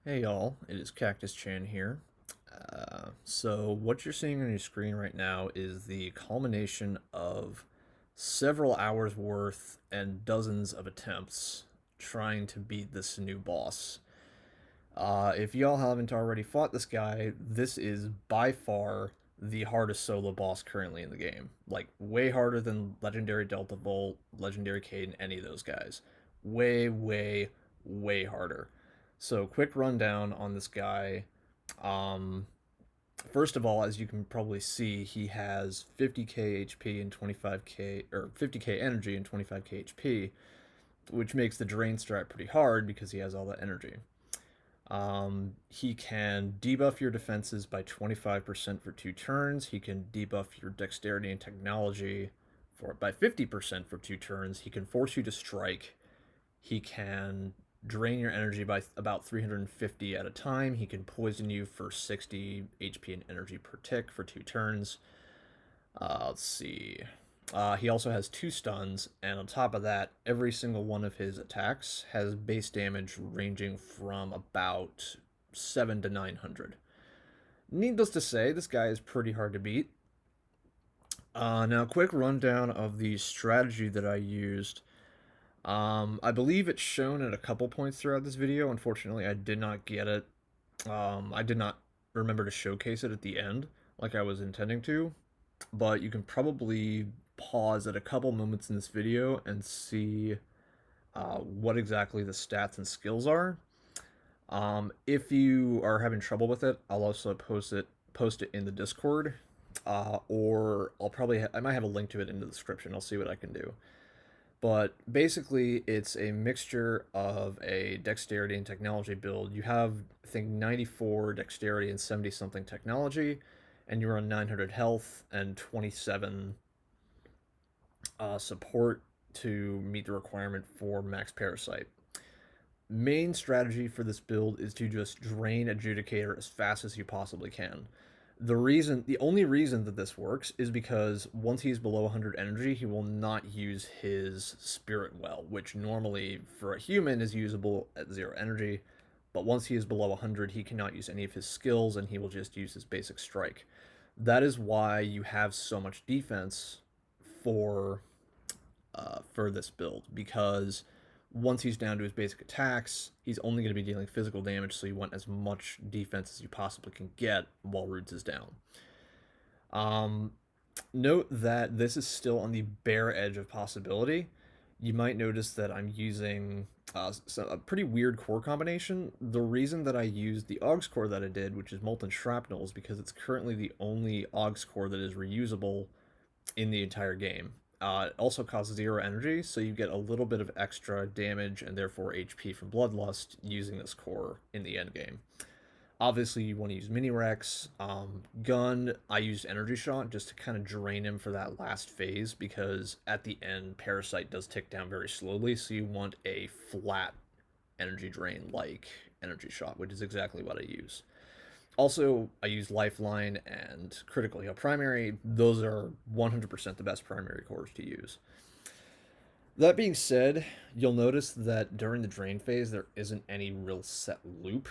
Hey y'all, it is Cactus Chan here. So what you're seeing on your screen right now is the culmination of several hours worth and dozens of attempts trying to beat this new boss. If y'all haven't already fought this guy, this is by far the hardest solo boss currently in the game. Like, way harder than Legendary Delta Volt, Legendary Caden, any of those guys. Way, way, way harder. So, quick rundown on this guy. Um, First of all, as you can probably see, he has 50k HP and 25k, or 50k energy and 25k HP, which makes the drain strat pretty hard because he has all that energy. He can debuff your defenses by 25% for 2 turns. He can debuff your dexterity and technology by 50% for 2 turns. He can force you to strike. He can drain your energy by about 350 at a time. He can poison you for 60 HP and energy per tick for 2 turns. Let's see. He also has 2 stuns, and on top of that, every single one of his attacks has base damage ranging from about 7 to 900. Needless to say, this guy is pretty hard to beat. Now, quick rundown of the strategy that I used. I believe it's shown at a couple points throughout this video. Unfortunately, I did not get it. I did not remember to showcase it at the end like I was intending to, but you can probably pause at a couple moments in this video and see what exactly the stats and skills are. If you are having trouble with it, I'll also post it in the Discord, or I might have a link to it in the description. I'll see what I can do. But basically, it's a mixture of a dexterity and technology build. You have, I think, 94 dexterity and 70 something technology, and you're on 900 health and 27 support to meet the requirement for max parasite. Main strategy for this build is to just drain Adjudicator as fast as you possibly can. The only reason that this works is because once he's below 100 energy, he will not use his Spirit Well, which normally for a human is usable at 0 energy. But once he is below 100, he cannot use any of his skills, and he will just use his basic strike. That is why you have so much defense for for this build, because once he's down to his basic attacks, he's only going to be dealing physical damage, so you want as much defense as you possibly can get while Roots is down. Note that this is still on the bare edge of possibility. You might notice that I'm using a pretty weird core combination. The reason that I used the Augs core that I did, which is Molten Shrapnel, is because it's currently the only Augs core that is reusable in the entire game. It also costs 0 energy, so you get a little bit of extra damage and therefore HP from Bloodlust using this core in the end game. Obviously, you want to use Mini Rex. Gun, I used Energy Shot just to kind of drain him for that last phase, because at the end, Parasite does tick down very slowly, so you want a flat energy drain like Energy Shot, which is exactly what I use. Also, I use Lifeline and Critical Heal Primary. Those are 100% the best primary cores to use. That being said, you'll notice that during the drain phase, there isn't any real set loop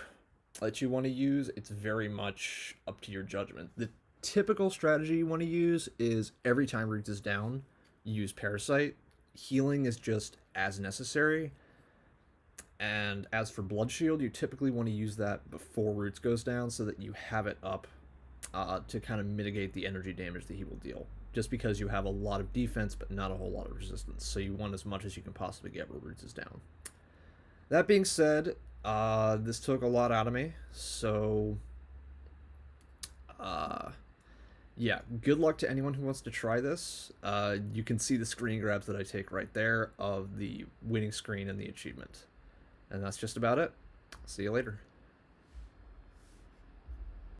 that you want to use. It's very much up to your judgment. The typical strategy you want to use is every time Roots is down, use Parasite. Healing is just as necessary. And as for Blood Shield, you typically want to use that before Roots goes down so that you have it up to kind of mitigate the energy damage that he will deal. Just because you have a lot of defense but not a whole lot of resistance. So you want as much as you can possibly get where Roots is down. That being said, this took a lot out of me. So, yeah, good luck to anyone who wants to try this. You can see the screen grabs that I take right there of the winning screen and the achievement. And that's just about it. See you later.